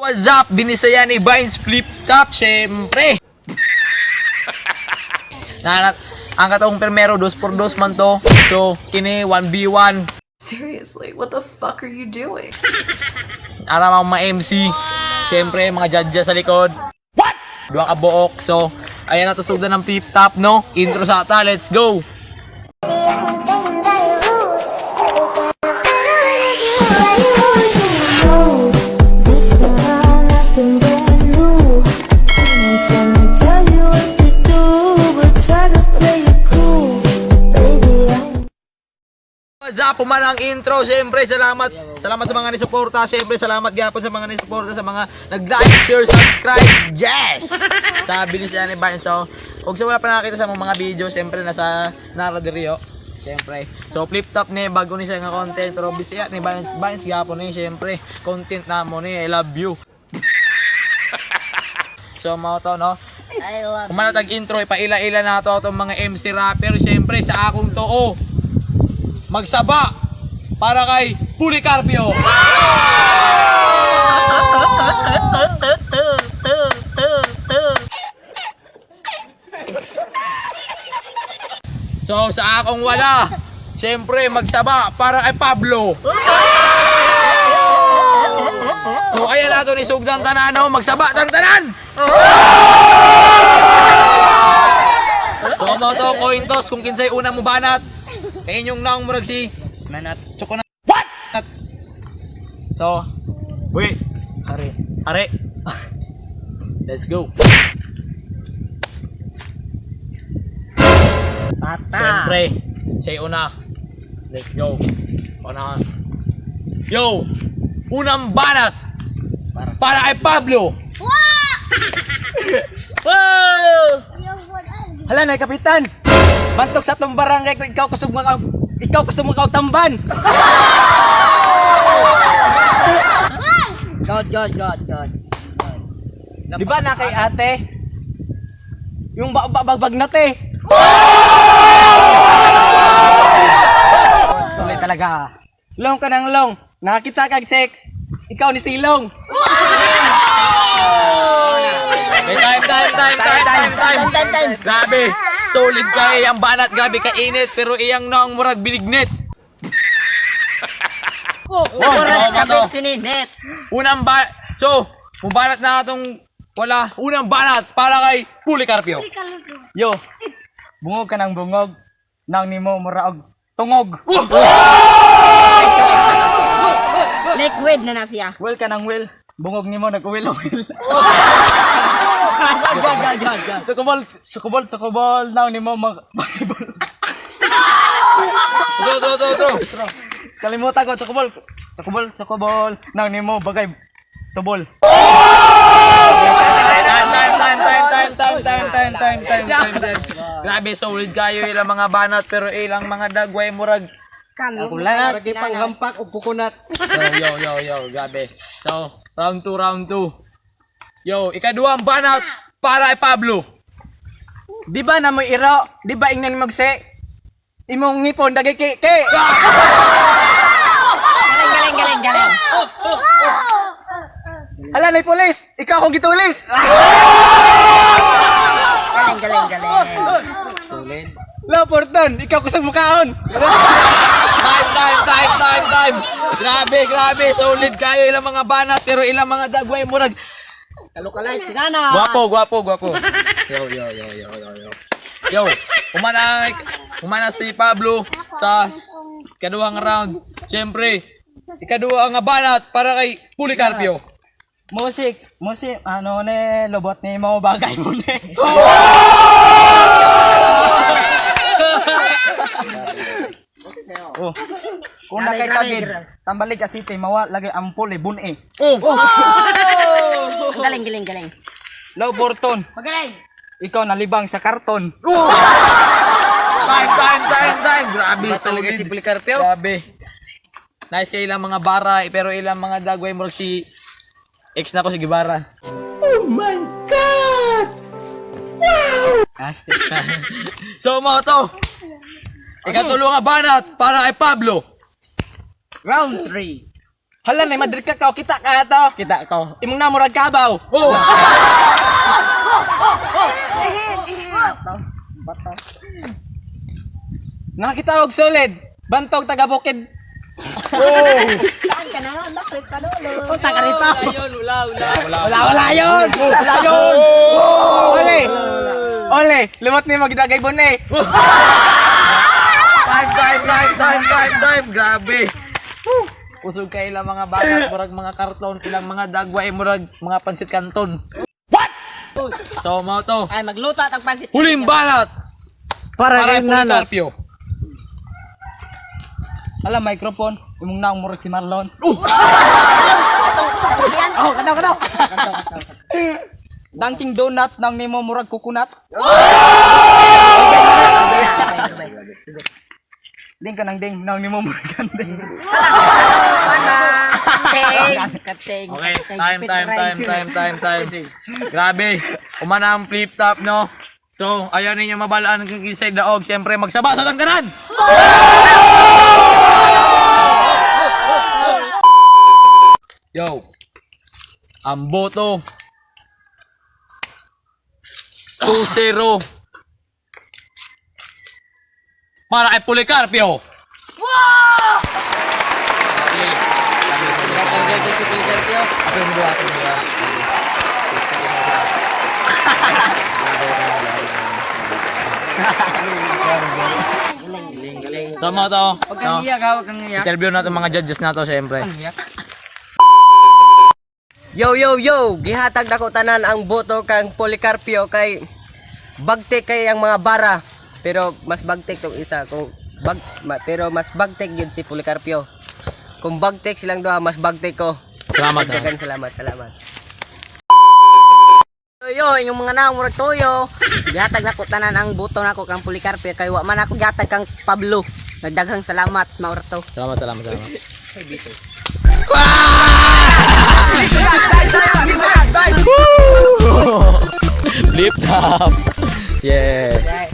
What's up? Binisaya ni Vines Flip Top, syempre. Ang katong permero, 2x2 man to. So, kini 1v1. Seriously, what the fuck are you doing? Ara mga MC. Syempre, mga judges sa likod. What? Dua ka buok. So, ayan na tusugdan ng Flip Top, no? Intro sa ata, let's go! What's up? Pumanang intro. Siyempre, salamat sa mga nisuporta. Siyempre, salamat gyapon sa mga nisuporta, sa mga nag-like, share, subscribe. Yes! Sa bilis yan ni Vines. So, huwag sa wala pa nakakita sa mga video, siyempre, nasa Naraderio. Siyempre. So, Flip Top ni, bago ni siya nga content. Pero bisya ni Vines gyapon ni, siyempre, content na mo ni. I love you. So, mga to, no? Kung manatag intro, ipaila-ila na to itong mga MC rapper. Siyempre, sa akong too. Magsaba para kay Policarpio. So sa akong wala, siyempre magsaba para kay Pablo. So ayan nato ni sugdang tanano, magsaba tang tanan. So mo to coin toss kung kinsay una mo banat. Kaya inyong naong murag si Nanat Chokonat. What? So, wait. Are. Let's go. Pata. Siyempre, siya una. Let's go. Una. Yo! Unang banat para kay Pablo. Wow! Hala na kapitan. Bantok sa tong barangay ko ikaw kusog mo tamban. God. Di ba na kay ate? Yung bagbag na te. Tuloy talaga. Long ka ng long. Nakakita kag sex. Ikaw ni Silong. Time. Grabe. Solid kay ang banat, gabi ka init pero iyang naong murag binignet. Sininet. Unang banat. So, mubanat na atong wala. Unang banat para kay Policarpio. Yo. Bungog ka ng bungog. Nang nimo muraog tungog. Liquid na siya. Well ka ng well. Bungog nimo nag-well. Sukubol. Nang nimo mag-volleyball. True. Kalimutan ko, sukubol. Nang nimo bagay tubol. Time. Grabe, solid kayo ilang mga banat pero ilang mga dagway murag. Ako lang, panghampak o kukunat. Yo, grabe. So, round 2. Yo, ikaduhang banat para kay Pablo. Di ba na mo iro? Di ba ingnan magse? Imong ngipon dagay ke. Galing. Hala na pulis, ikaw akong gitulis. Galing. Lo porton, ikaw kusog mukaon. Time. Grabe. Solid kayo ilang mga banat pero ilang mga dagway murag. Kalukalay, sinana. Guwapo. Yo, umana si Pablo sa ikaduhang round. Siyempre, ikaduhang nga banat para kay Policarpio. Musik, ano ne, lobot ni mo bagay mo ne. Oh. Kung nakay tagid, tambalik ka city, mawa lagi ampul bune. Galing. Low Borton, Magaling. ikaw nalibang sa karton. Time. Grabe, Talaga si solid. Policarpio. Grabe. Nice kay ilang mga bara pero ilang mga dagway mo si ex na ko si Gibara. Oh my God! Asik na. So mga to. Ikatulong nga banat para kay Pablo. Round 3. Hala na Madrid ka kita ka to. Kita ko. Imong na murag kabaw. Oh! Bato. Nakakita og solid. Bantog taga Bukid. Saan ka na? Bakit ka dulo? Punta ka rito. Wala yun. Ole, lumot ni magdagay bone. Time. Grabe. Kusog kay ilang mga bagat, murag mga karton, ilang mga dagway, murag mga pansit kanton. What? So, mo to. Ay, magluto at pansit. Huling balat! Para kay Policarpio. Hala microphone. Imong na murag si Marlon. Kataw. Dunkin Donut nang nimo murag coconut. Ding ka nang ding nang nimo murag kanding. Kating. Okay, time. Grabe. Umana ang flip top, no? So, ayaw ninyo mabalaan ng kisay daog. Siyempre, magsaba sa tangganan! Yo. Ang boto. 2-0. Para kay Policarpio. So mo to, no? Hawak kang iyak. Interview natin mga judges na to, syempre. Yo, gihatag nako tanan ang boto kang Policarpio kay bagtek kay ang mga bara. Pero mas bagtek tong isa kung pero mas bagtek yun si Policarpio. Kung bagtek silang duha, mas bagtek ko. Salamat. Daghang salamat. Toyo, yung mga naong murag toyo. Gihatag nako tanan ang buto nako kang Policarpio kay wa man ako gihatag kang Pablo. Nagdaghang salamat maurto. Salamat. Flip top. Yeah.